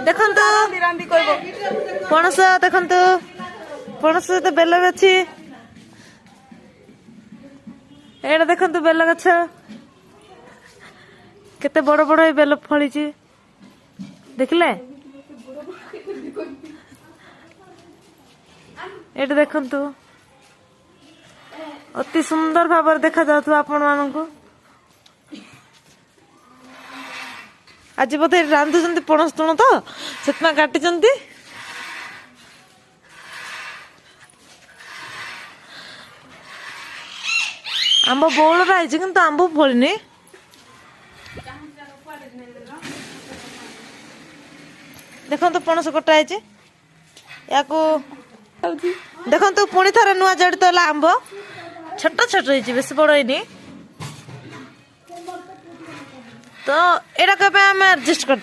देखु पणस देखु पणस सहित बेल भी अच्छी एटा देखु बेल गछ केते बड़ बड़ बेल फली देखले एटा देखु अति सुंदर भाव देखा जाऊ आपण मानू आज बोधे रांधुंट पणस तुण तो से काटी आंब बौल रही कि आंब फलनी देखो पणस कटा या देखो पुणी थर नुआ जड़ित है आंब छोट छोट बेस बड़ है तो एटा कब आम एडजस्ट कर